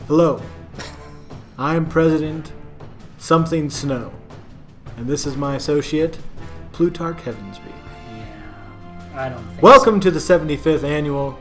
Hello, I am President Something Snow, and this is my associate, Plutarch Heavensby. Yeah, I don't think Welcome to the 75th annual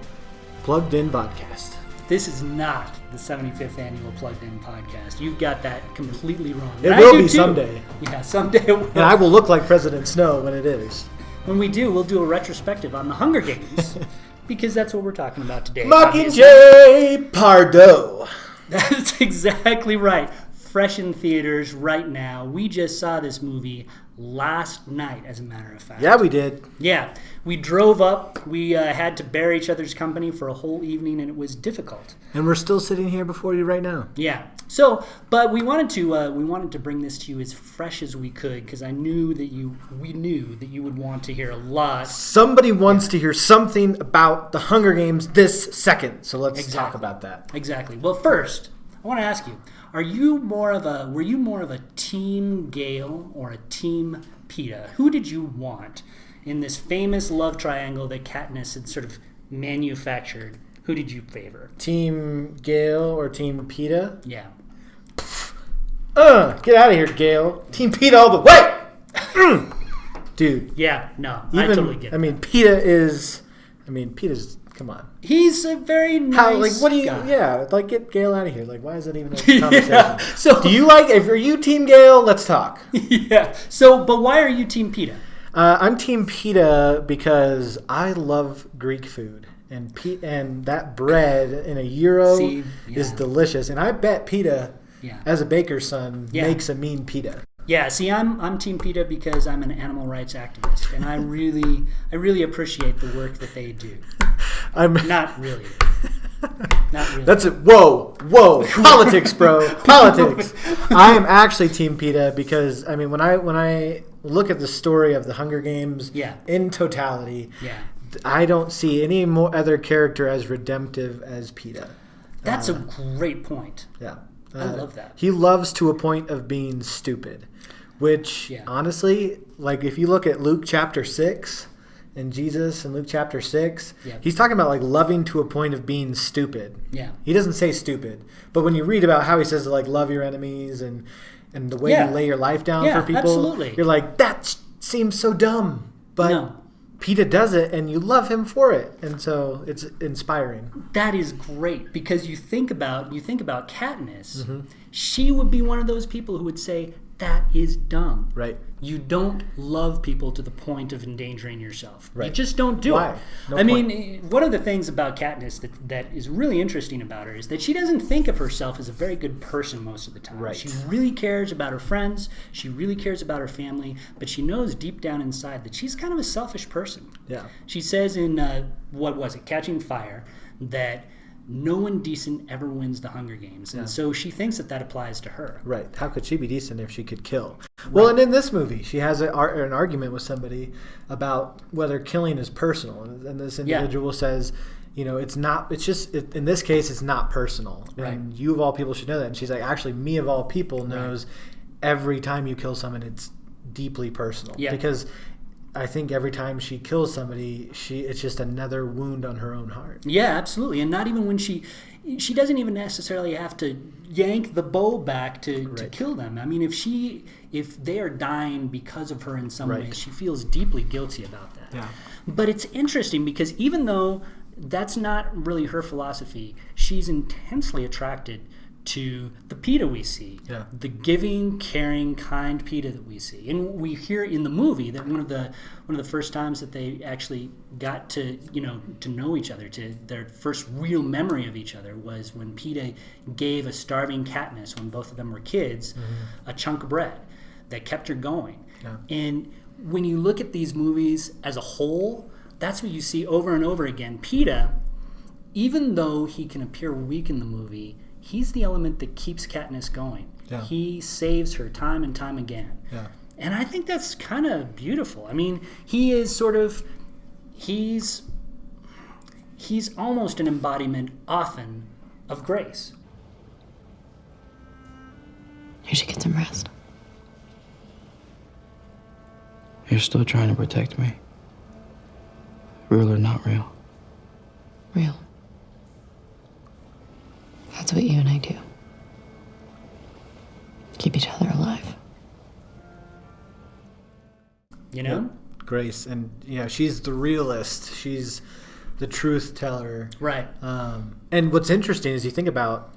Plugged In Podcast. This is not the 75th annual Plugged In Podcast. You've got that completely wrong. It will be someday. Yeah, someday it will. And I will look like President Snow when it is. When we do, we'll do a retrospective on the Hunger Games, because that's what we're talking about today. Mockingjay Pardo. That's exactly right. Fresh in theaters right now. We just saw this movie last night, as a matter of fact. Yeah, we did. Yeah. We drove up. We had to bear each other's company for a whole evening, and it was difficult. And we're still sitting here before you right now. Yeah. So, but we wanted to bring this to you as fresh as we could, because we knew that you would want to hear a lot. Somebody wants to hear something about the Hunger Games this second, so let's talk about that. Exactly. Well, first, I want to ask you: were you more of a Team Gale or a Team Peeta? Who did you want in this famous love triangle that Katniss had sort of manufactured? Who did you favor? Team Gale or Team Peeta? Yeah. Get out of here, Gale. Team Peeta all the way! Dude. Yeah, no, I totally get it. Peeta's, come on. He's a very nice guy. Yeah, like, get Gale out of here. Like, why is that even a conversation? Yeah. So, if are you Team Gale, let's talk. Yeah. So, but why are you Team Peeta? I'm Team Peeta because I love Greek food. And that bread in a gyro is delicious. And I bet Peeta, as a baker's son, makes a mean pita. Yeah, see, I'm Team Peeta because I'm an animal rights activist, and I really appreciate the work that they do. Not really. That's it. Whoa, politics, bro, politics. I am actually Team Peeta because when I look at the story of the Hunger Games in totality, I don't see any more other character as redemptive as Peeta. That's a great point. Yeah. I love that. He loves to a point of being stupid, which honestly, like if you look at Luke chapter 6 and Jesus in Luke chapter 6, he's talking about like loving to a point of being stupid. Yeah. He doesn't say stupid, but when you read about how he says to like love your enemies and the way you lay your life down for people, absolutely. You're like, that seems so dumb, but no. Peeta does it, and you love him for it, and so it's inspiring. That is great because you think about Katniss. Mm-hmm. She would be one of those people who would say that is dumb. Right. You don't love people to the point of endangering yourself. Right. You just don't do Why? it. No I point. mean, one of the things about Katniss that is really interesting about her is that she doesn't think of herself as a very good person most of the time. Right. She really cares about her friends. She really cares about her family. But she knows deep down inside that she's kind of a selfish person. Yeah. She says in, Catching Fire, that no one decent ever wins the Hunger Games. And so she thinks that applies to her. Right. How could she be decent if she could kill? Right. Well, and in this movie, she has an argument with somebody about whether killing is personal. And this individual says, it's not, it's just, in this case, it's not personal. Right. And you of all people should know that. And she's like, actually, me of all people knows every time you kill someone, it's deeply personal. Yeah. Because I think every time she kills somebody, it's just another wound on her own heart. Yeah, absolutely. And not even when she doesn't even necessarily have to yank the bow back to kill them. I mean, if they are dying because of her in some way, she feels deeply guilty about that. Yeah. But it's interesting because even though that's not really her philosophy, she's intensely attracted to the Peeta we see, the giving, caring, kind Peeta that we see, and we hear in the movie that one of the first times that they actually got to know each other, to their first real memory of each other, was when Peeta gave a starving Katniss, when both of them were kids, a chunk of bread that kept her going. Yeah. And when you look at these movies as a whole, that's what you see over and over again. Peeta, even though he can appear weak in the movie, he's the element that keeps Katniss going. Yeah. He saves her time and time again. Yeah. And I think that's kind of beautiful. I mean, he is he's almost an embodiment often of grace. You should get some rest. You're still trying to protect me. Real or not real? Real. That's what you and I do. Keep each other alive. You know? Grace. And, she's the realist. She's the truth teller. Right. And what's interesting is you think about,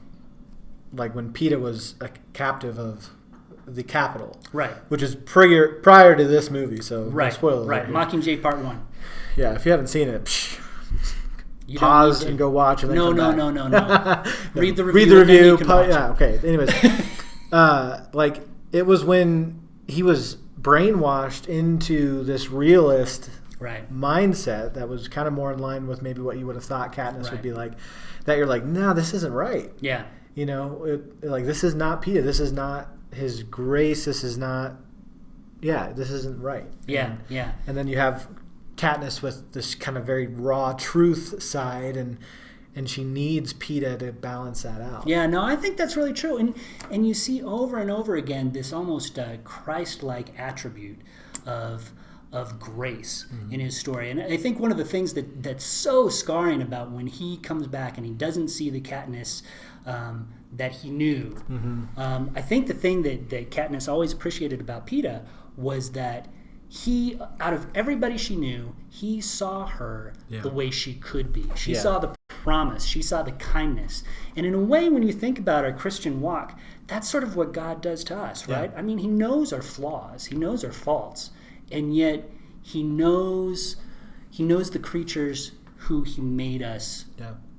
like, when Peeta was a captive of the Capitol. Right. Which is prior to this movie, so right. No spoilers. Right. Mockingjay Part 1. Yeah, if you haven't seen it, pause and go watch and then come back. No. Read the review. Read the review. Okay. Anyways, like, it was when he was brainwashed into this realist mindset that was kind of more in line with maybe what you would have thought Katniss would be like. That you're like, no, this isn't right. Yeah. Like, this is not Peeta. This is not his grace. This is not. Yeah, this isn't right. Yeah. And then you have Katniss with this kind of very raw truth side, and she needs Peeta to balance that out. Yeah, no, I think that's really true. And you see over and over again this almost Christ-like attribute of grace in his story. And I think one of the things that's so scarring about when he comes back and he doesn't see the Katniss that he knew. I think the thing that Katniss always appreciated about Peeta was that he, out of everybody she knew, he saw her the way she could be. She saw the promise. She saw the kindness. And in a way, when you think about our Christian walk, that's sort of what God does to us, right? I mean, he knows our flaws. He knows our faults. And yet, he knows the creatures who he made us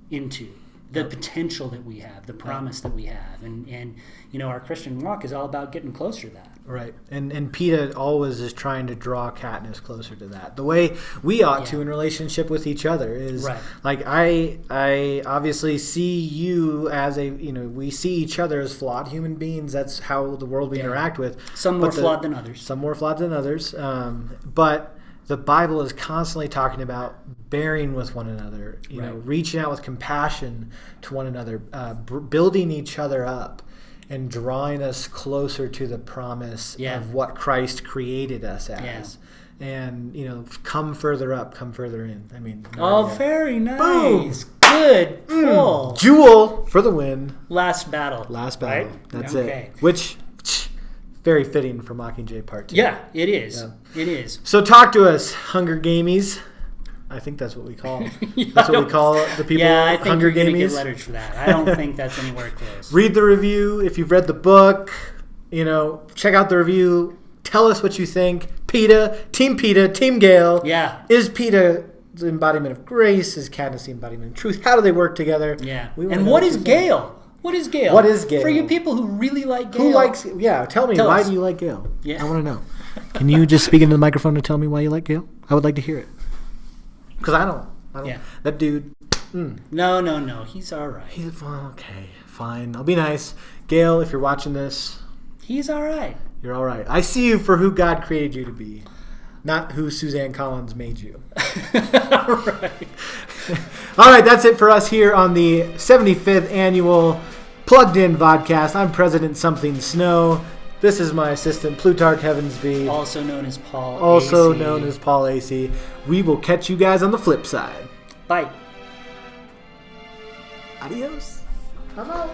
into. The potential that we have, the promise that we have. And our Christian walk is all about getting closer to that. Right. And Peeta always is trying to draw Katniss closer to that. The way we ought to in relationship with each other is like I obviously see you as we see each other as flawed human beings. That's how the world we interact with. Some more flawed than others. Some more flawed than others. But the Bible is constantly talking about bearing with one another, reaching out with compassion to one another, building each other up, and drawing us closer to the promise of what Christ created us as. And, come further up, come further in. I mean, very nice. Boom. Good. Cool. Jewel for the win. Last battle. Right? That's it. Which, very fitting for Mockingjay Part 2. Yeah, it is. Yeah. It is. So talk to us, Hunger Gamies. I think that's what we call. That's what we call the people. Yeah, I think Hunger you're going to Gamies. get letters for that. I don't think that's anywhere close. Read the review if you've read the book. Check out the review. Tell us what you think. Peeta, Team Peeta, Team Gale. Yeah. Is Peeta the embodiment of grace? Is Katniss the embodiment of truth? How do they work together? Yeah. And what is Gale? What is Gale? What is Gale? For you people who really like Gale. Who likes? Yeah, tell me. Why do you like Gale? Yeah. I want to know. Can you just speak into the microphone and tell me why you like Gale? I would like to hear it. Because I don't. Yeah. That dude. No. He's all right. He's okay. Fine. I'll be nice. Gale, if you're watching this. He's all right. You're all right. I see you for who God created you to be, not who Suzanne Collins made you. All right. All right, that's it for us here on the 75th annual Plugged In Vodcast. I'm President Something Snow. This is my assistant, Plutarch Heavensby. Also known as Paul known as Paul AC. We will catch you guys on the flip side. Bye. Adios. Come on.